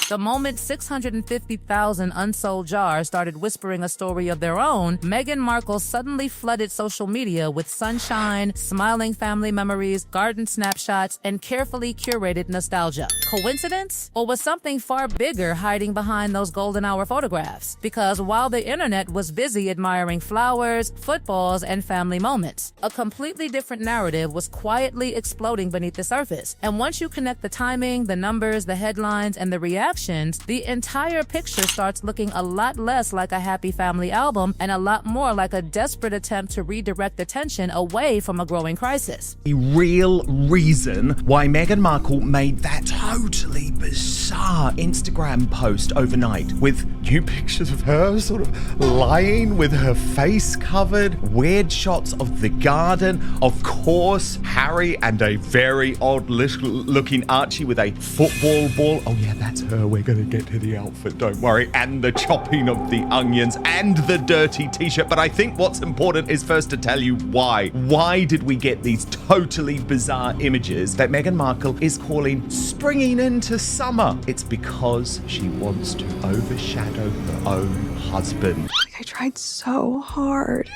The moment 650,000 unsold jars started whispering a story of their own, Meghan Markle suddenly flooded social media with sunshine, smiling family memories, garden snapshots, and carefully curated nostalgia. Coincidence? Or was something far bigger hiding behind those golden hour photographs? Because while the internet was busy admiring flowers, footballs, and family moments, a completely different narrative was quietly exploding beneath the surface. And once you connect the timing, the numbers, the headlines, and the reactions, the entire picture starts looking a lot less like a happy family album and a lot more like a desperate attempt to redirect attention away from a growing crisis. The real reason why Meghan Markle made that totally bizarre Instagram post overnight with new pictures of her sort of lying with her face covered, weird shots of the garden, of course, Harry and a very odd looking Archie with a football ball. Oh yeah, that's her. We're going to get to the outfit, don't worry. And the chopping of the onions and the dirty t-shirt. But I think what's important is first to tell you why. Why did we get these totally bizarre images that Meghan Markle is calling springing into summer? It's because she wants to overshadow her own husband. I tried so hard.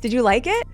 Did you like it?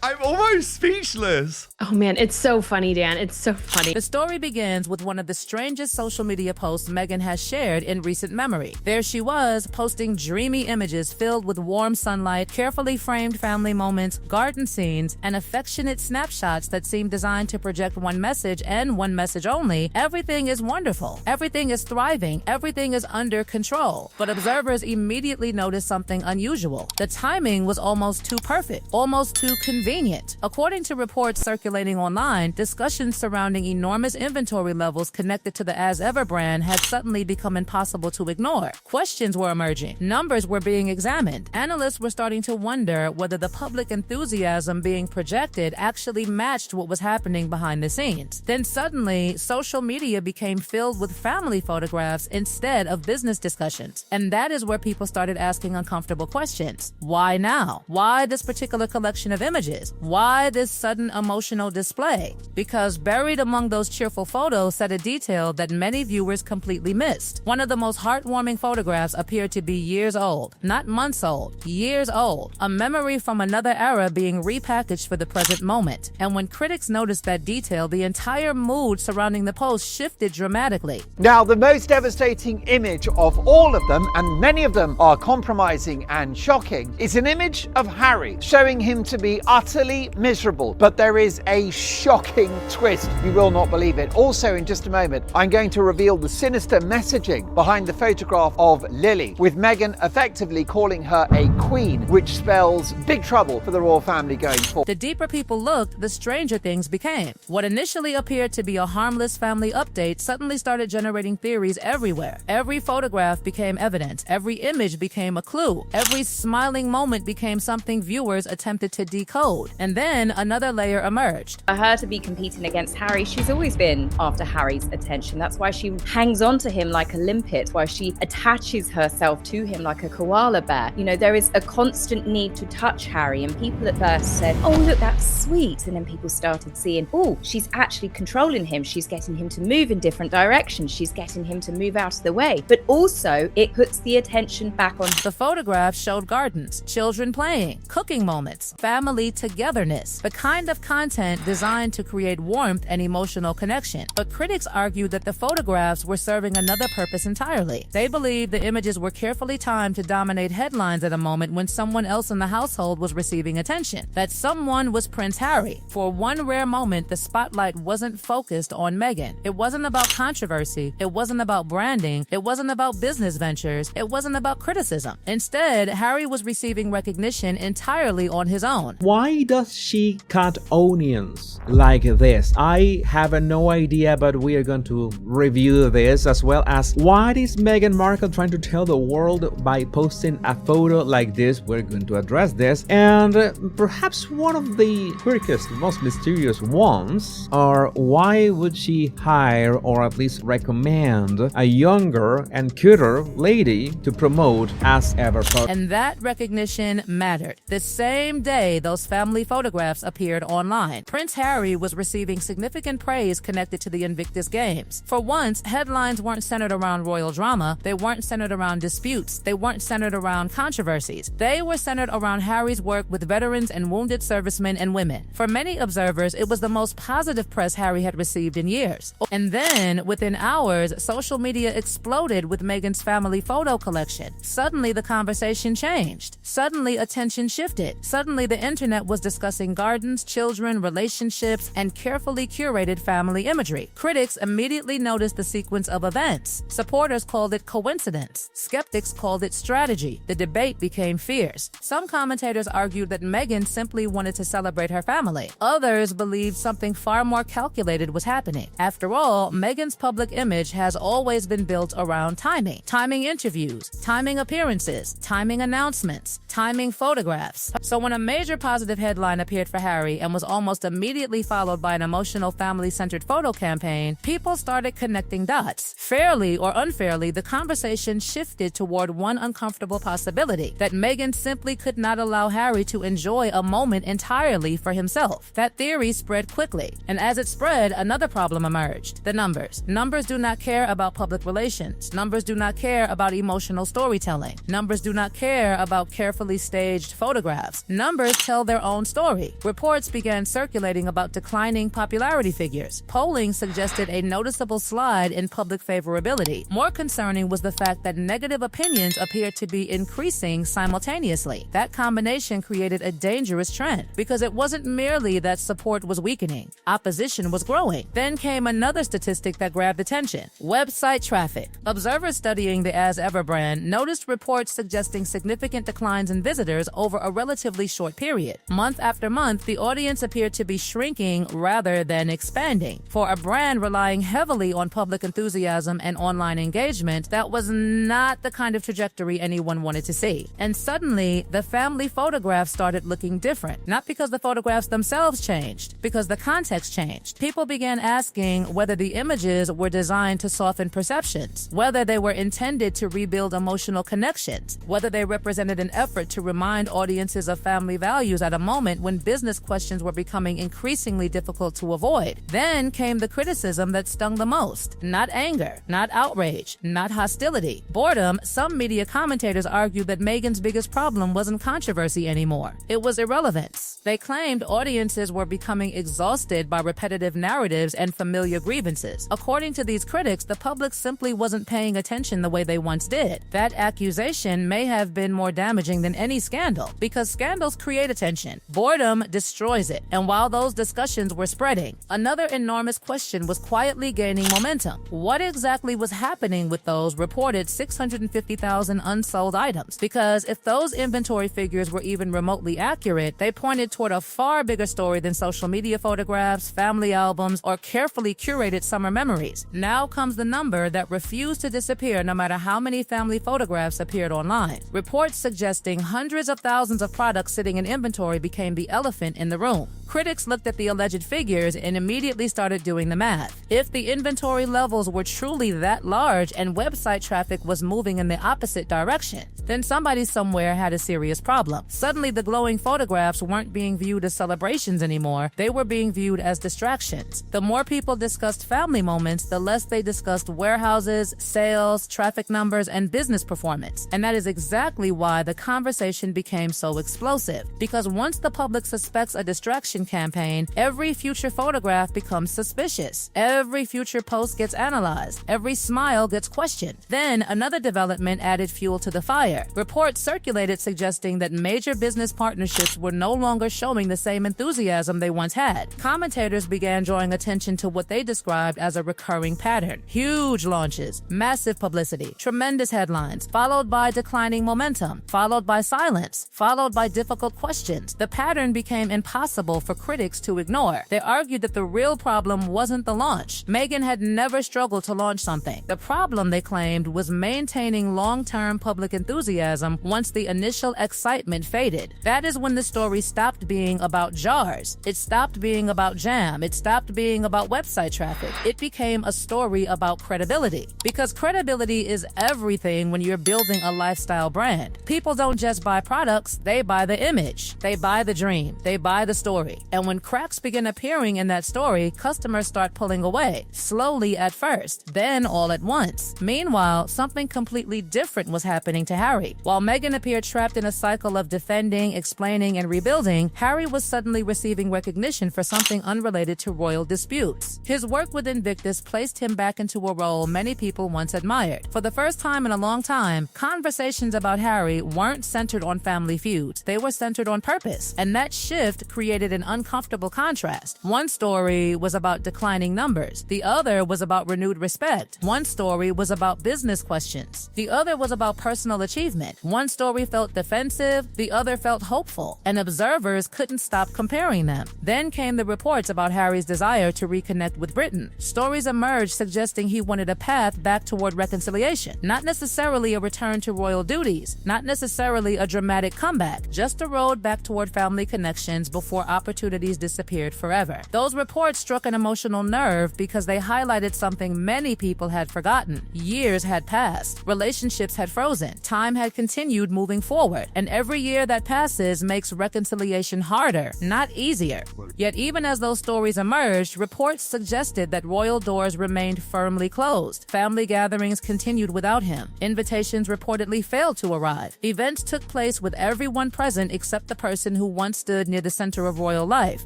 I'm almost speechless. Oh man, it's so funny, Dan. It's so funny. The story begins with one of the strangest social media posts Meghan has shared in recent memory. There she was, posting dreamy images filled with warm sunlight, carefully framed family moments, garden scenes, and affectionate snapshots that seem designed to project one message and one message only. Everything is wonderful. Everything is thriving. Everything is under control. But observers immediately noticed something unusual. The timing was almost too perfect, almost too convenient. According to reports circulating online, discussions surrounding enormous inventory levels connected to the As Ever brand had suddenly become impossible to ignore. Questions were emerging. Numbers were being examined. Analysts were starting to wonder whether the public enthusiasm being projected actually matched what was happening behind the scenes. Then suddenly, social media became filled with family photographs instead of business discussions. And that is where people started asking uncomfortable questions. Why now? Why this particular collection of images? Why this sudden emotional display? Because buried among those cheerful photos sat a detail that many viewers completely missed. One of the most heartwarming photographs appeared to be years old, not months old, years old. A memory from another era being repackaged for the present moment. And when critics noticed that detail, the entire mood surrounding the post shifted dramatically. Now, the most devastating image of all of them, and many of them are compromising and shocking, is an image of Harry, showing him to be utterly miserable. But there is a shocking twist. You will not believe it. Also, in just a moment, I'm going to reveal the sinister messaging behind the photograph of Lily, with Meghan effectively calling her a queen, which spells big trouble for the royal family going forward. The deeper people looked, the stranger things became. What initially appeared to be a harmless family update suddenly started generating theories everywhere. Every photograph became evidence. Every image became a clue. Every smiling moment became something viewers attempted to decode. And then another layer emerged. For her to be competing against Harry, she's always been after Harry's attention. That's why she hangs on to him like a limpet, why she attaches herself to him like a koala bear. You know, there is a constant need to touch Harry, and people at first said, oh, look, that's sweet. And then people started seeing, oh, she's actually controlling him. She's getting him to move in different directions. She's getting him to move out of the way. But also, it puts the attention back on. The photographs showed gardens, children playing, cooking moments, family togetherness, the kind of content designed to create warmth and emotional connection. But critics argued that the photographs were serving another purpose entirely. They believed the images were carefully timed to dominate headlines at a moment when someone else in the household was receiving attention. That someone was Prince Harry. For one rare moment, the spotlight wasn't focused on Meghan. It wasn't about controversy. It wasn't about branding. It wasn't about business ventures. It wasn't about criticism. Instead, Harry was receiving recognition entirely on his own. Why does she cut onions like this? I have no idea, but we are going to review this, as well as why is Meghan Markle trying to tell the world by posting a photo like this? We're going to address this, and perhaps one of the quickest, most mysterious ones are why would she hire or at least recommend a younger and cuter lady to promote As Ever. And that recognition mattered. The same day those family family photographs appeared online. Prince Harry was receiving significant praise connected to the Invictus Games. For once, headlines weren't centered around royal drama, they weren't centered around disputes, they weren't centered around controversies. They were centered around Harry's work with veterans and wounded servicemen and women. For many observers, it was the most positive press Harry had received in years. And then, within hours, social media exploded with Meghan's family photo collection. Suddenly, the conversation changed. Suddenly, attention shifted. Suddenly, the internet was discussing gardens, children, relationships, and carefully curated family imagery. Critics immediately noticed the sequence of events. Supporters called it coincidence. Skeptics called it strategy. The debate became fierce. Some commentators argued that Meghan simply wanted to celebrate her family. Others believed something far more calculated was happening. After all, Meghan's public image has always been built around timing. Timing interviews, timing appearances, timing announcements, timing photographs. So when a major positive headline appeared for Harry and was almost immediately followed by an emotional family-centered photo campaign, people started connecting dots. Fairly or unfairly, the conversation shifted toward one uncomfortable possibility, that Meghan simply could not allow Harry to enjoy a moment entirely for himself. That theory spread quickly, and as it spread, another problem emerged: the numbers. Numbers do not care about public relations. Numbers do not care about emotional storytelling. Numbers do not care about carefully staged photographs. Numbers tell their own story. Reports began circulating about declining popularity figures. Polling suggested a noticeable slide in public favorability. More concerning was the fact that negative opinions appeared to be increasing simultaneously. That combination created a dangerous trend, because it wasn't merely that support was weakening, opposition was growing. Then came another statistic that grabbed attention: website traffic. Observers studying the As Ever brand noticed reports suggesting significant declines in visitors over a relatively short period. Month after month, the audience appeared to be shrinking rather than expanding. For a brand relying heavily on public enthusiasm and online engagement, that was not the kind of trajectory anyone wanted to see. And suddenly, the family photographs started looking different. Not because the photographs themselves changed, because the context changed. People began asking whether the images were designed to soften perceptions, whether they were intended to rebuild emotional connections, whether they represented an effort to remind audiences of family values at a moment when business questions were becoming increasingly difficult to avoid. Then came the criticism that stung the most. Not anger, not outrage, not hostility. Boredom. Some media commentators argued that Meghan's biggest problem wasn't controversy anymore. It was irrelevance. They claimed audiences were becoming exhausted by repetitive narratives and familiar grievances. According to these critics, the public simply wasn't paying attention the way they once did. That accusation may have been more damaging than any scandal, because scandals create attention. Boredom destroys it. And while those discussions were spreading, another enormous question was quietly gaining momentum. What exactly was happening with those reported 650,000 unsold items? Because if those inventory figures were even remotely accurate, they pointed toward a far bigger story than social media photographs, family albums, or carefully curated summer memories. Now comes the number that refused to disappear no matter how many family photographs appeared online. Reports suggesting hundreds of thousands of products sitting in inventory became the elephant in the room. Critics looked at the alleged figures and immediately started doing the math. If the inventory levels were truly that large and website traffic was moving in the opposite direction, then somebody somewhere had a serious problem. Suddenly, the glowing photographs weren't being viewed as celebrations anymore. They were being viewed as distractions. The more people discussed family moments, the less they discussed warehouses, sales, traffic numbers, and business performance. And that is exactly why the conversation became so explosive. Because once the public suspects a distraction campaign, every future photograph becomes suspicious. Every future post gets analyzed. Every smile gets questioned. Then another development added fuel to the fire. Reports circulated suggesting that major business partnerships were no longer showing the same enthusiasm they once had. Commentators began drawing attention to what they described as a recurring pattern. Huge launches, massive publicity, tremendous headlines, followed by declining momentum, followed by silence, followed by difficult questions. The pattern became impossible for critics to ignore. They argued that the real problem wasn't the launch. Meghan had never struggled to launch something. The problem, they claimed, was maintaining long-term public enthusiasm once the initial excitement faded. That is when the story stopped being about jars. It stopped being about jam. It stopped being about website traffic. It became a story about credibility. Because credibility is everything when you're building a lifestyle brand. People don't just buy products, they buy the image. They buy buy the dream, they buy the story. And when cracks begin appearing in that story, customers start pulling away, slowly at first, then all at once. Meanwhile, something completely different was happening to Harry. While Meghan appeared trapped in a cycle of defending, explaining, and rebuilding, Harry was suddenly receiving recognition for something unrelated to royal disputes. His work with Invictus placed him back into a role many people once admired. For the first time in a long time, conversations about Harry weren't centered on family feuds. They were centered on purpose. And that shift created an uncomfortable contrast. One story was about declining numbers. The other was about renewed respect. One story was about business questions. The other was about personal achievement. One story felt defensive. The other felt hopeful. And observers couldn't stop comparing them. Then came the reports about Harry's desire to reconnect with Britain. Stories emerged suggesting he wanted a path back toward reconciliation. Not necessarily a return to royal duties. Not necessarily a dramatic comeback. Just a road back toward family connections before opportunities disappeared forever. Those reports struck an emotional nerve because they highlighted something many people had forgotten. Years had passed. Relationships had frozen. Time had continued moving forward. And every year that passes makes reconciliation harder, not easier. Yet even as those stories emerged, reports suggested that royal doors remained firmly closed. Family gatherings continued without him. Invitations reportedly failed to arrive. Events took place with everyone present except the person who once stood near the center of royal life.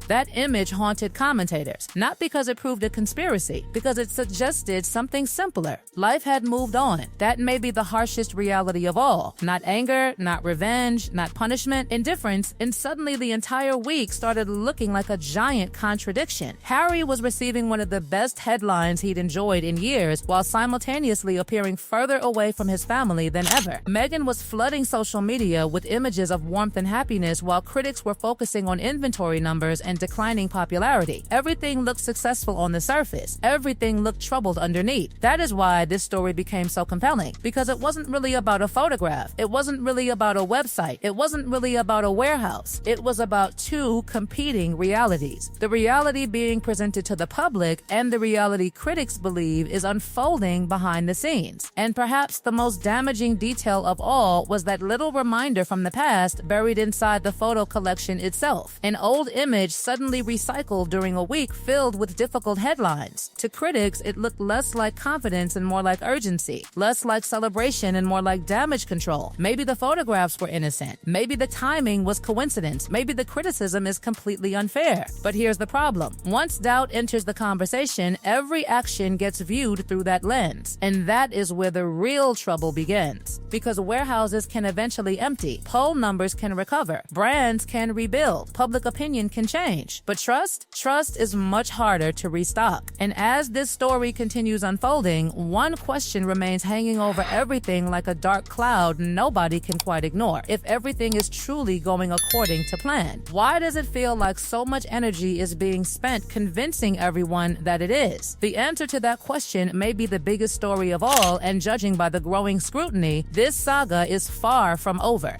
That image haunted commentators, not because it proved a conspiracy, because it suggested something simpler. Life had moved on. That may be the harshest reality of all. Not anger, not revenge, not punishment, indifference, and suddenly the entire week started looking like a giant contradiction. Harry was receiving one of the best headlines he'd enjoyed in years, while simultaneously appearing further away from his family than ever. Meghan was flooding social media with images of warmth and happiness, while critics were focusing on inventory numbers and declining popularity. Everything looked successful on the surface. Everything looked troubled underneath. That is why this story became so compelling, because it wasn't really about a photograph. It wasn't really about a website. It wasn't really about a warehouse. It was about two competing realities. The reality being presented to the public and the reality critics believe is unfolding behind the scenes. And perhaps the most damaging detail of all was that little reminder from the past buried inside the photo collection itself. An old image suddenly recycled during a week filled with difficult headlines. To critics, it looked less like confidence and more like urgency, less like celebration and more like damage control. Maybe the photographs were innocent. Maybe the timing was coincidence. Maybe the criticism is completely unfair. But here's the problem. Once doubt enters the conversation, every action gets viewed through that lens. And that is where the real trouble begins. Because warehouses can eventually empty. Poll numbers can recover. Brands can rebuild. Public opinion can change. But trust? Trust is much harder to restock. And as this story continues unfolding, one question remains hanging over everything like a dark cloud nobody can quite ignore. If everything is truly going according to plan, why does it feel like so much energy is being spent convincing everyone that it is? The answer to that question may be the biggest story of all, and judging by the growing scrutiny, this saga is far from over.